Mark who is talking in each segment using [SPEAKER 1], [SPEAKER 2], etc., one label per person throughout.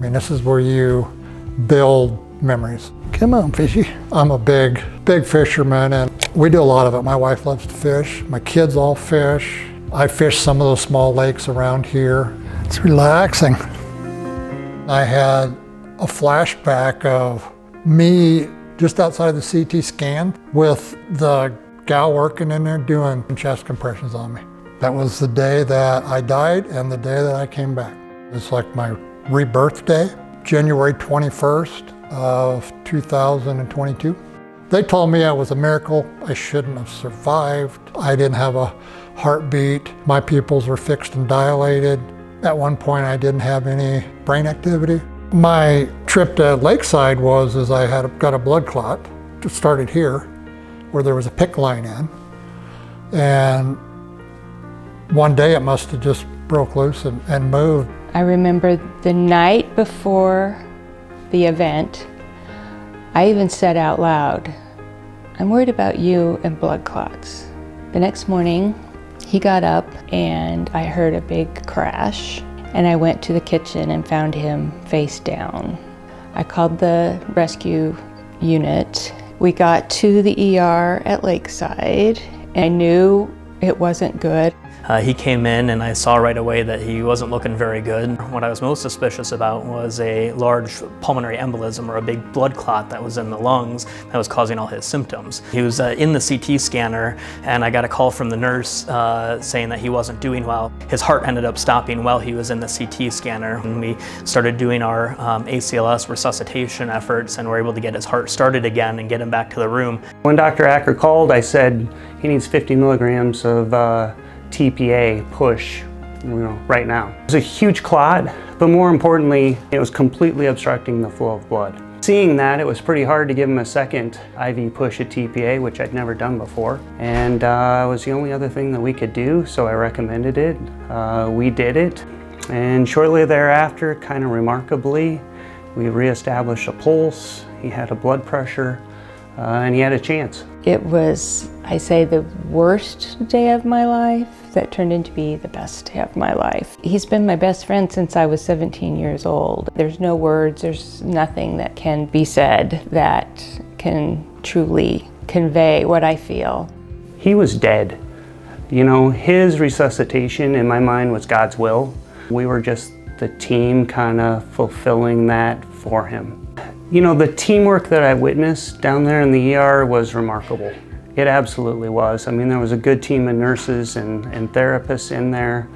[SPEAKER 1] mean, this is where you build memories. Come on, fishy. I'm a big fisherman, and we do a lot of it. My wife loves to fish. My kids all fish. I fish some of those small lakes around here. It's relaxing. I had a flashback of me just outside the CT scan with the gal working in there doing chest compressions on me. That was the day that I died and the day that I came back. It's like my rebirthday, January 21st of 2022. They told me I was a miracle. I shouldn't have survived. I didn't have a heartbeat. My pupils were fixed and dilated. At one point, I didn't have any brain activity. My trip to Lakeside was I got a blood clot. It started here, where there was a PICC line in. And one day it must have just broke loose and moved.
[SPEAKER 2] I remember the night before the event, I even said out loud, "I'm worried about you and blood clots." The next morning, he got up and I heard a big crash, and I went to the kitchen and found him face down. I called the rescue unit. We got to the ER at Lakeside, and I knew it wasn't good.
[SPEAKER 3] He came in and I saw right away that he wasn't looking very good. What I was most suspicious about was a large pulmonary embolism, or a big blood clot that was in the lungs that was causing all his symptoms. He was in the CT scanner, and I got a call from the nurse saying that he wasn't doing well. His heart ended up stopping while he was in the CT scanner. And we started doing our ACLS resuscitation efforts, and were able to get his heart started again and get him back to the room.
[SPEAKER 4] When Dr. Acker called, I said he needs 50 milligrams of TPA push, right now. It was a huge clot, but more importantly, it was completely obstructing the flow of blood. Seeing that, it was pretty hard to give him a second IV push of TPA, which I'd never done before. And it was the only other thing that we could do, so I recommended it. We did it, and shortly thereafter, kind of remarkably, we reestablished a pulse, he had a blood pressure, and he had a chance.
[SPEAKER 2] It was, I say, the worst day of my life that turned into be the best day of my life. He's been my best friend since I was 17 years old. There's no words, there's nothing that can be said that can truly convey what I feel.
[SPEAKER 4] He was dead. His resuscitation in my mind was God's will. We were just the team kind of fulfilling that for him. The teamwork that I witnessed down there in the ER was remarkable. It absolutely was. I mean, there was a good team of nurses and therapists in there,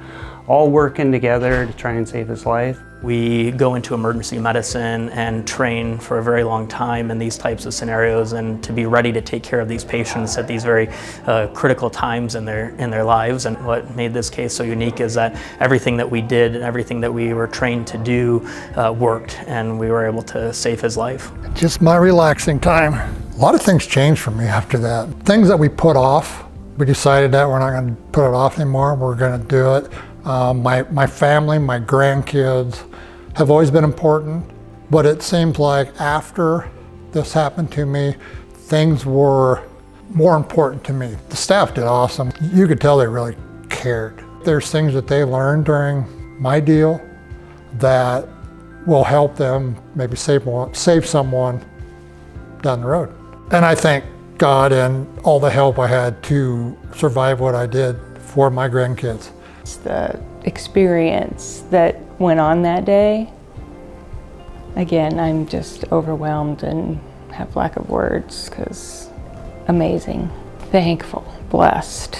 [SPEAKER 4] all working together to try and save his life.
[SPEAKER 3] We go into emergency medicine and train for a very long time in these types of scenarios, and to be ready to take care of these patients at these very critical times in their lives. And what made this case so unique is that everything that we did and everything that we were trained to do worked, and we were able to save his life.
[SPEAKER 1] Just my relaxing time. A lot of things changed for me after that. Things that we put off, we decided that we're not going to put it off anymore. We're going to do it. My family, my grandkids have always been important, but it seems like after this happened to me, things were more important to me. The staff did awesome. You could tell they really cared. There's things that they learned during my deal that will help them maybe save someone down the road. And I thank God and all the help I had to survive what I did for my grandkids.
[SPEAKER 2] It's the experience that went on that day. Again, I'm just overwhelmed and have lack of words, because amazing, thankful, blessed.